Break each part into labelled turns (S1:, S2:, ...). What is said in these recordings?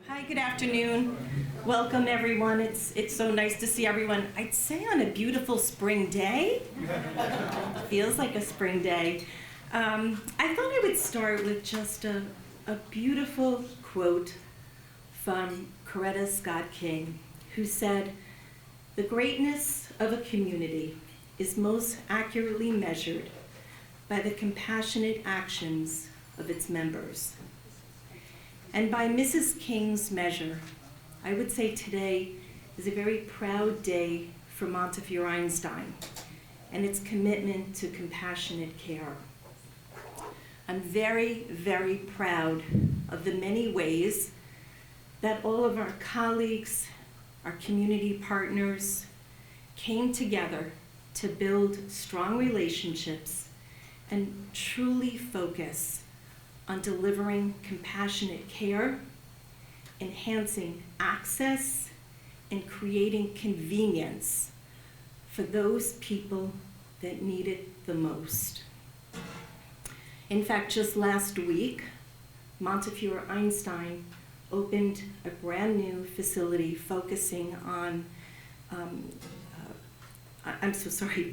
S1: Hi, good afternoon. Welcome, everyone. It's so nice to see everyone. I'd say on a beautiful spring day. Feels like a spring day. I thought I would start with just a beautiful quote from Coretta Scott King, who said, "The greatness of a community is most accurately measured by the compassionate actions of its members." And by Mrs. King's measure, I would say today is a very proud day for Montefiore Einstein and its commitment to compassionate care. I'm very, very proud of the many ways that all of our colleagues, our community partners, came together to build strong relationships and truly focus on delivering compassionate care, enhancing access, and creating convenience for those people that need it the most. In fact, just last week, Montefiore Einstein opened a brand new facility focusing on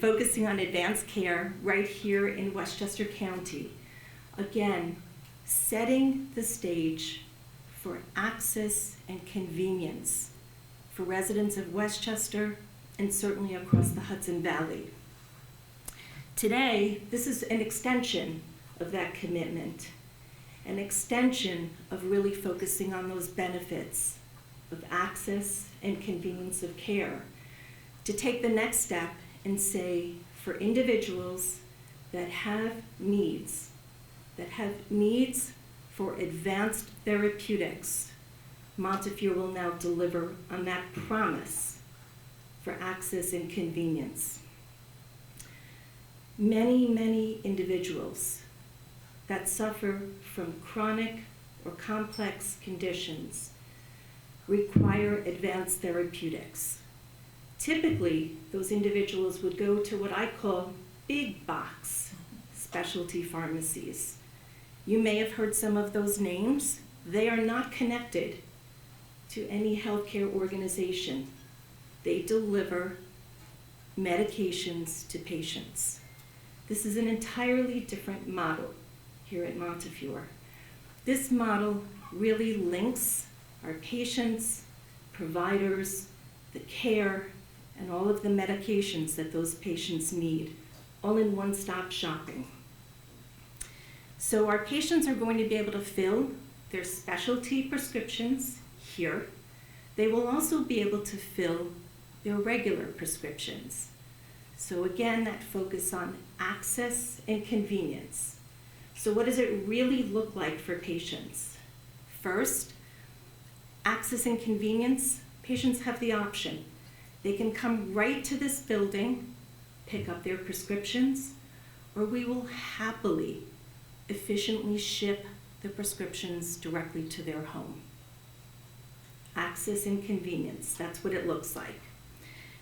S1: focusing on advanced care right here in Westchester County. Again, setting the stage for access and convenience for residents of Westchester and certainly across the Hudson Valley. Today, this is an extension of that commitment, an extension of really focusing on those benefits of access and convenience of care, to take the next step and say, for individuals that have needs for advanced therapeutics, Montefiore will now deliver on that promise for access and convenience. Many, many individuals that suffer from chronic or complex conditions require advanced therapeutics. Typically, those individuals would go to what I call big box specialty pharmacies. You may have heard some of those names. They are not connected to any healthcare organization. They deliver medications to patients. This is an entirely different model here at Montefiore. This model really links our patients, providers, the care, and all of the medications that those patients need, all in one-stop shopping. So our patients are going to be able to fill their specialty prescriptions here. They will also be able to fill their regular prescriptions. So again, that focus on access and convenience. So what does it really look like for patients? First, access and convenience. Patients have the option. They can come right to this building, pick up their prescriptions, or we will happily efficiently ship the prescriptions directly to their home. Access and convenience, that's what it looks like.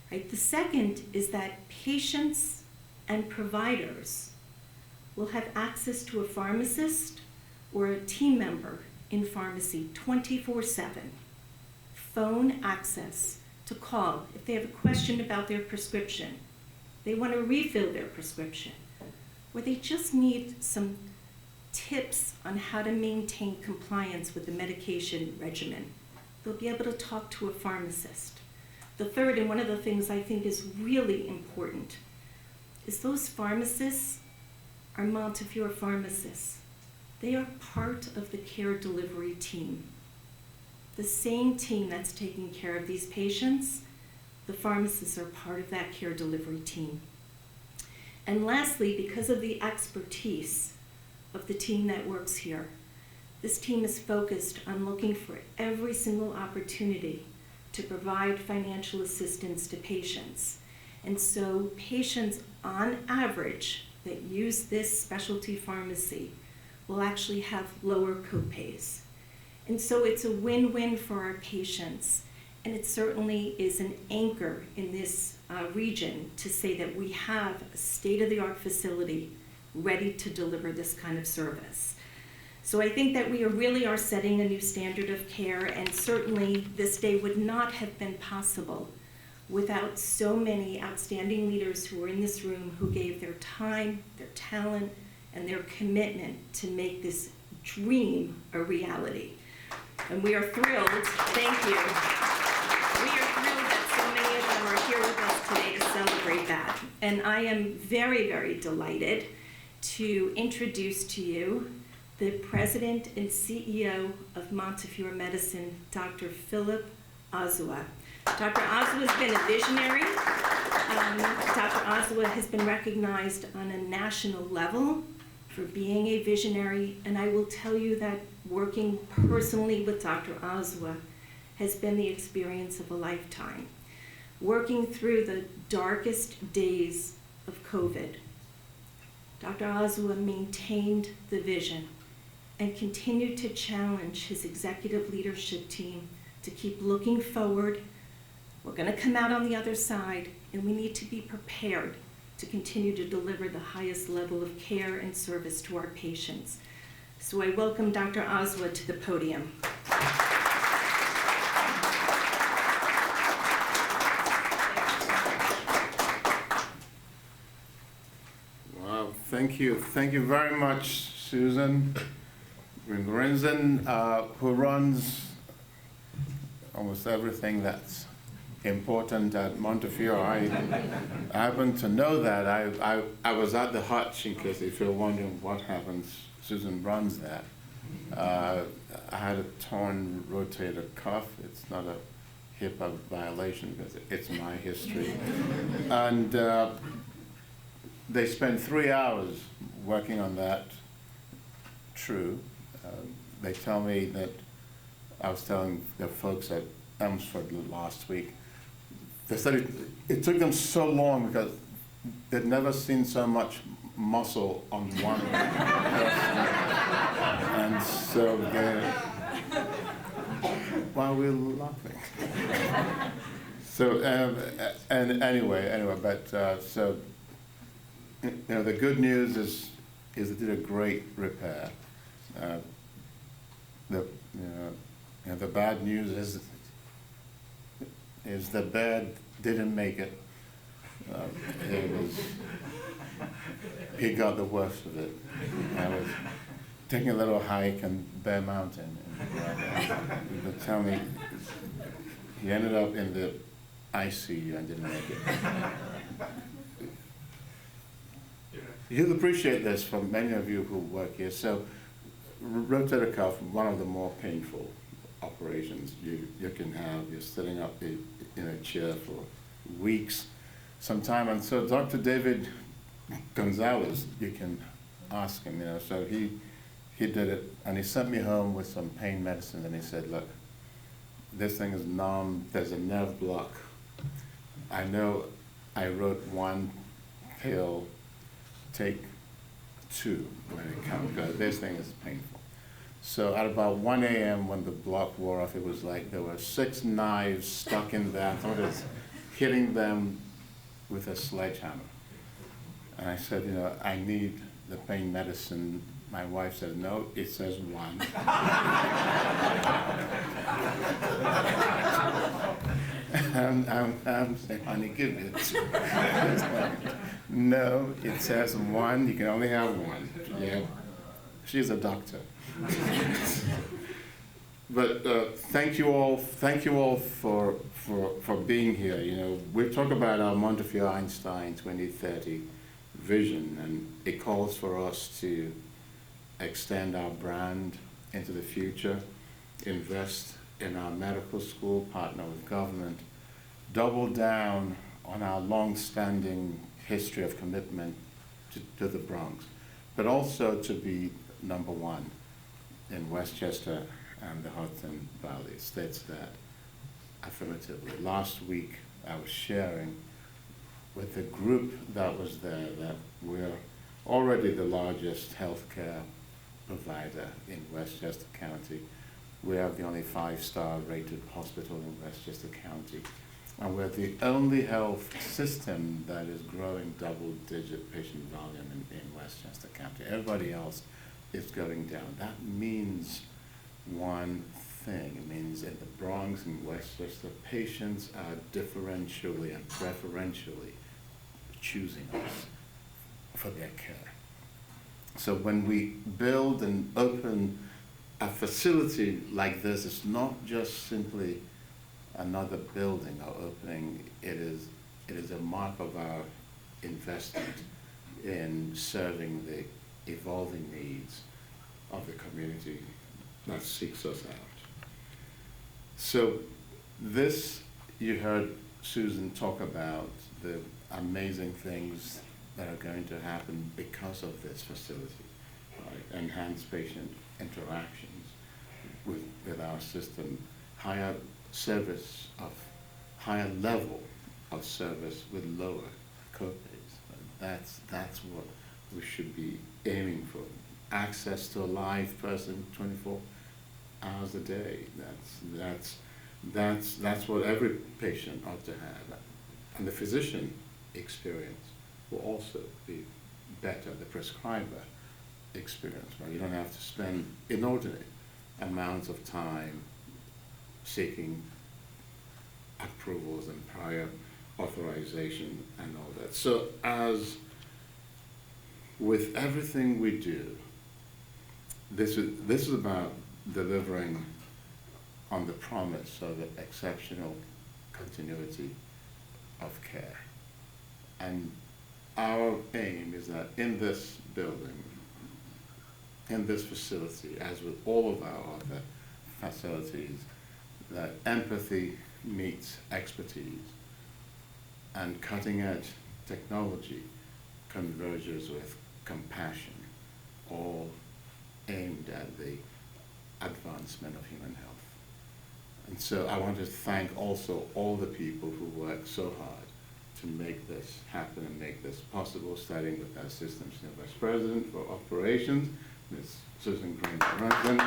S1: Right? The second is that patients and providers will have access to a pharmacist or a team member in pharmacy 24/7. Phone access to call if they have a question about their prescription, they want to refill their prescription, or they just need some tips on how to maintain compliance with the medication regimen. They'll be able to talk to a pharmacist. The third, and one of the things I think is really important, is those pharmacists are Montefiore pharmacists. They are part of the care delivery team. The same team that's taking care of these patients, the pharmacists are part of that care delivery team. And lastly, because of the expertise of the team that works here, this team is focused on looking for every single opportunity to provide financial assistance to patients. And so patients, on average, that use this specialty pharmacy will actually have lower copays. And so it's a win-win for our patients. And it certainly is an anchor in this region to say that we have a state-of-the-art facility ready to deliver this kind of service. So I think that we really are setting a new standard of care, and certainly this day would not have been possible without so many outstanding leaders who are in this room who gave their time, their talent, and their commitment to make this dream a reality. And we are thrilled, thank you. We are thrilled that so many of them are here with us today to celebrate that. And I am very, very delighted to introduce to you the President and CEO of Montefiore Medicine, Dr. Philip Azua. Dr. Azua has been a visionary. Dr. Azua has been recognized on a national level for being a visionary, and I will tell you that working personally with Dr. Azua has been the experience of a lifetime. Working through the darkest days of COVID, Dr. Azua maintained the vision and continued to challenge his executive leadership team to keep looking forward. We're going to come out on the other side, and we need to be prepared to continue to deliver the highest level of care and service to our patients. So I welcome Dr. Azua to the podium.
S2: Wow, thank you. Thank you very much, Susan Ringorenzen, who runs almost everything that's important at Montefiore. I happen to know that. I was at the hutch, in case if you're wondering what happens. Susan runs that. I had a torn rotator cuff. It's not a HIPAA violation because it's my history. And they spent 3 hours working on that. True. They tell me that, I was telling the folks at Elmsford last week, they said it took them so long because they'd never seen so much muscle on one person. And so while we're laughing. So, and anyway, but so, you know, the good news is it did a great repair. The bad news is the bed didn't make it. He got the worst of it. I was taking a little hike in Bear Mountain, and they tell me he ended up in the ICU and didn't make it. You'll appreciate this from many of you who work here. So, rotator cuff, one of the more painful operations you can have. You're sitting up in a chair for weeks, sometime. And so Dr. David Gonzalez, you can ask him, you know, so he did it, and he sent me home with some pain medicine, and he said, look, this thing is numb, there's a nerve block. I know I wrote one pill, take 2 when it comes, because this thing is painful. So at about 1 a.m. when the block wore off, it was like there were 6 knives stuck in there. Somebody was hitting them with a sledgehammer. And I said, you know, I need the pain medicine. My wife said, no, it says 1. I'm saying, honey, give me it. No, it says 1. You can only have 1. Yeah, she's a doctor. But thank you all for being here. You know, we talk about our Montefiore Einstein 2030 vision, and it calls for us to extend our brand into the future, invest in our medical school, partner with government, double down on our long-standing history of commitment to the Bronx, but also to be #1 in Westchester and the Hudson Valley. States that affirmatively. Last week, I was sharing with the group that was there that we're already the largest healthcare provider in Westchester County. We have the only 5-star rated hospital in Westchester County. And we're the only health system that is growing double-digit patient volume in Westchester County. Everybody else is going down. That means one thing. It means in the Bronx and Westchester, patients are differentially and preferentially choosing us for their care. So when we build and open a facility like this, it's not just simply another building or opening. It is a mark of our investment in serving the evolving needs of the community that seeks us out. So this, you heard Susan talk about the amazing things that are going to happen because of this facility, right? Enhanced patient interactions with our system, higher service of, higher level of service with lower copays. That's what we should be aiming for. Access to a live person 24 hours a day. That's what every patient ought to have. And the physician experience will also be better, the prescriber experience, right? You don't have to spend inordinate amounts of time seeking approvals and prior authorization and all that. So as with everything we do, this is about delivering on the promise of an exceptional continuity of care. And our aim is that in this building, in this facility, as with all of our other facilities, that empathy meets expertise and cutting-edge technology converges with compassion, all aimed at the advancement of human health. And so I want to thank also all the people who work so hard to make this happen and make this possible, starting with our Systems Senior Vice President for Operations, Ms. Susan Green-Rankin.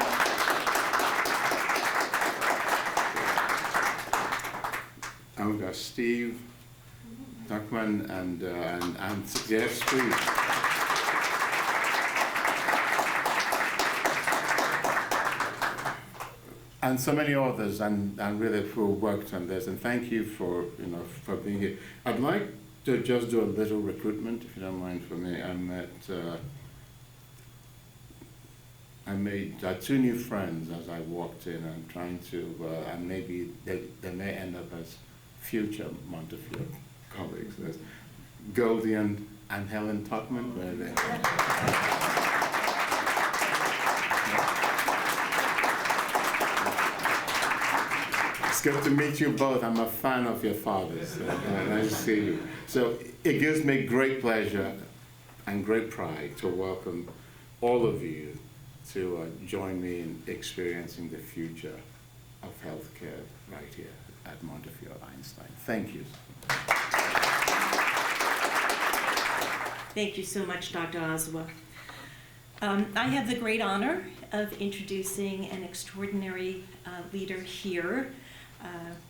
S2: And we've got Steve Duckman and yes, please. And so many others, and really who worked on this. And thank you for for being here. I'd like to just do a little recruitment, if you don't mind, for me. I made 2 new friends as I walked in. I'm trying to, and maybe they may end up as future Montefiore colleagues. There's Goldie and Helen Tuckman. Where are they? It's good to meet you both. I'm a fan of your fathers. Nice to see you. So it gives me great pleasure and great pride to welcome all of you to join me in experiencing the future of healthcare right here at Montefiore Einstein. Thank you.
S1: Thank you so much, Dr. Oswa. I have the great honor of introducing an extraordinary leader here.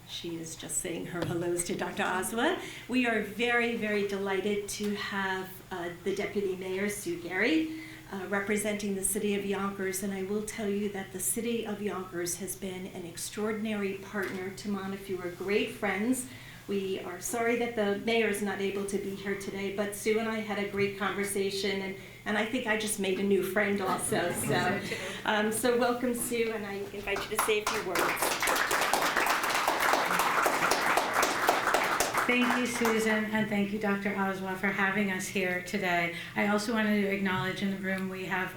S1: She is just saying her hellos to Dr. Oswa. We are very, very delighted to have the Deputy Mayor, Sue Gary, representing the City of Yonkers, and I will tell you that the City of Yonkers has been an extraordinary partner to Montefiore, great friends. We are sorry that the mayor is not able to be here today, but Sue and I had a great conversation, and I think I just made a new friend also. So welcome, Sue, and I invite you to say a few words.
S3: Thank you, Susan, and thank you, Dr. Oswa, for having us here today. I also wanted to acknowledge in the room we have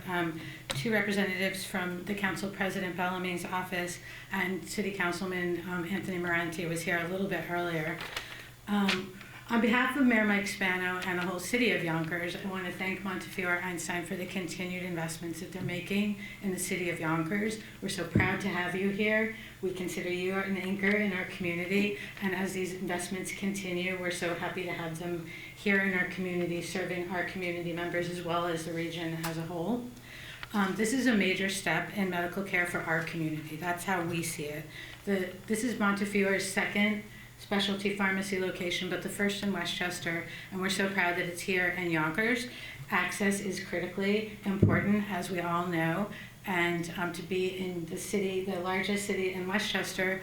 S3: 2 representatives from the Council President Bellamy's office, and City Councilman Anthony Moranti was here a little bit earlier. On behalf of Mayor Mike Spano and the whole City of Yonkers, I want to thank Montefiore Einstein for the continued investments that they're making in the City of Yonkers. We're so proud to have you here. We consider you an anchor in our community, and as these investments continue, we're so happy to have them here in our community, serving our community members as well as the region as a whole. This is a major step in medical care for our community. That's how we see it. This is Montefiore's second specialty pharmacy location, but the first in Westchester, and we're so proud that it's here in Yonkers. Access is critically important, as we all know, and to be in the city, the largest city in Westchester,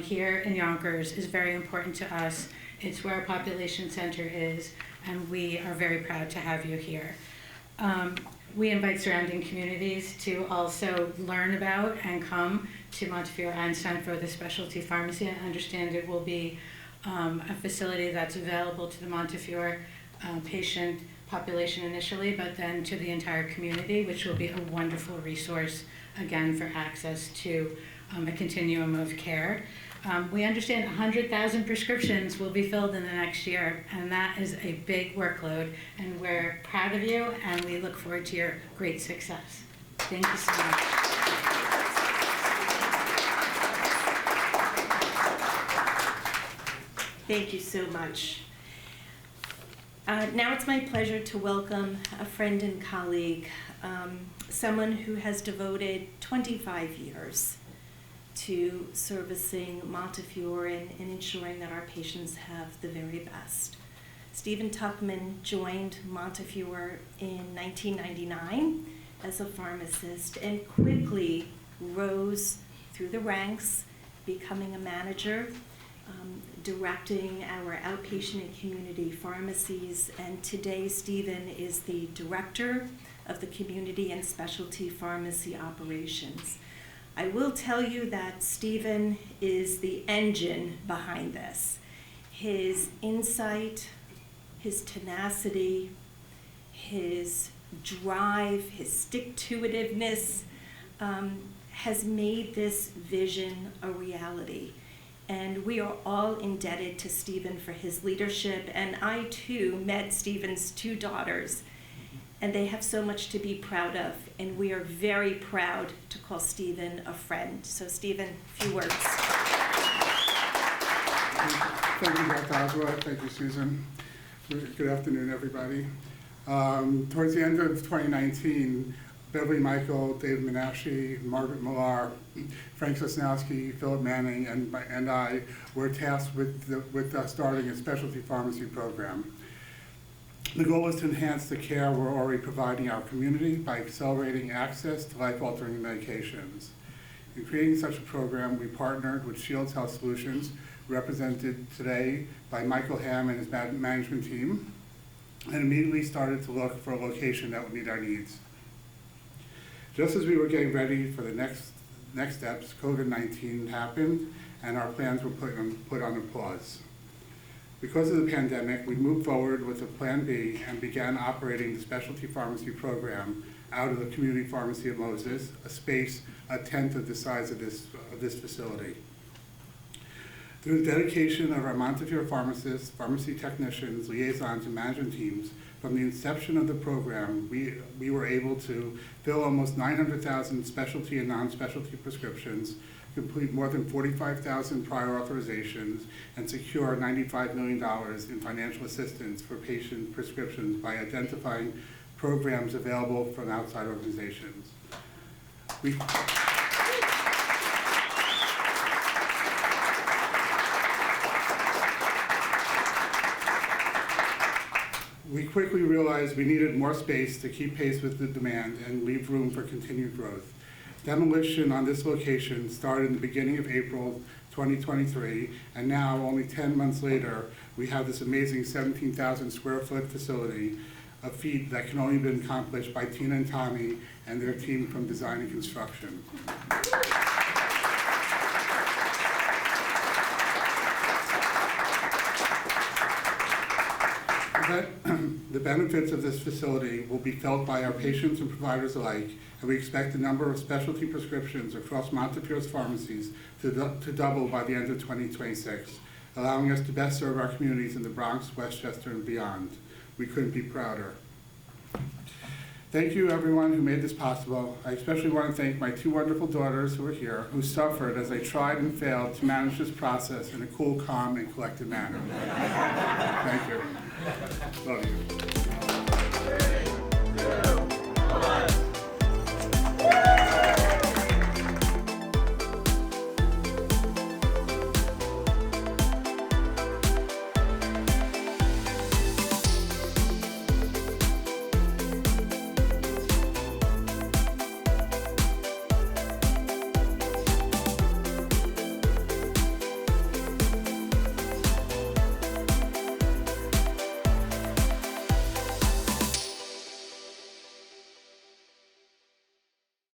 S3: here in Yonkers is very important to us. It's where our population center is, and we are very proud to have you here. We invite surrounding communities to also learn about and come to Montefiore Einstein for the specialty pharmacy. I understand it will be a facility that's available to the Montefiore patient population initially, but then to the entire community, which will be a wonderful resource, again, for access to a continuum of care. We understand 100,000 prescriptions will be filled in the next year, and that is a big workload, and we're proud of you, and we look forward to your great success. Thank you so much.
S1: Thank you so much. Now it's my pleasure to welcome a friend and colleague, someone who has devoted 25 years to servicing Montefiore and ensuring that our patients have the very best. Stephen Tuckman joined Montefiore in 1999 as a pharmacist and quickly rose through the ranks, becoming a manager, directing our outpatient and community pharmacies, and today Stephen is the director of the community and specialty pharmacy operations. I will tell you that Stephen is the engine behind this. His insight, his tenacity, his drive, his stick-to-itiveness has made this vision a reality. And we are all indebted to Stephen for his leadership. And I too met Stephen's two daughters, and they have so much to be proud of. And we are very proud to call Stephen a friend. So Stephen, a few words.
S4: Thank you, Dr. Oswald. Thank you, Susan. Good afternoon, everybody. Towards the end of 2019, Beverly Michael, David Menashe, Margaret Millar, Frank Sosnowski, Philip Manning, and I were tasked with starting a specialty pharmacy program. The goal is to enhance the care we're already providing our community by accelerating access to life-altering medications. In creating such a program, we partnered with Shields Health Solutions, represented today by Michael Hamm and his management team, and immediately started to look for a location that would meet our needs. Just as we were getting ready for the next steps, COVID-19 happened, and our plans were put on pause. Because of the pandemic, we moved forward with a Plan B and began operating the specialty pharmacy program out of the community pharmacy of Moses, a space a tenth of the size of this facility. Through the dedication of our Montefiore pharmacists, pharmacy technicians, liaisons, and management teams, from the inception of the program, we were able to fill almost 900,000 specialty and non-specialty prescriptions, complete more than 45,000 prior authorizations, and secure $95 million in financial assistance for patient prescriptions by identifying programs available from outside organizations. We quickly realized we needed more space to keep pace with the demand and leave room for continued growth. Demolition on this location started in the beginning of April 2023, and now, only 10 months later, we have this amazing 17,000 square foot facility, a feat that can only be accomplished by Tina and Tommy and their team from design and construction. The benefits of this facility will be felt by our patients and providers alike, and we expect the number of specialty prescriptions across Montefiore's pharmacies to double by the end of 2026, allowing us to best serve our communities in the Bronx, Westchester, and beyond. We couldn't be prouder. Thank you, everyone who made this possible. I especially want to thank my two wonderful daughters who are here, who suffered as they tried and failed to manage this process in a cool, calm, and collected manner. Thank you. Love you.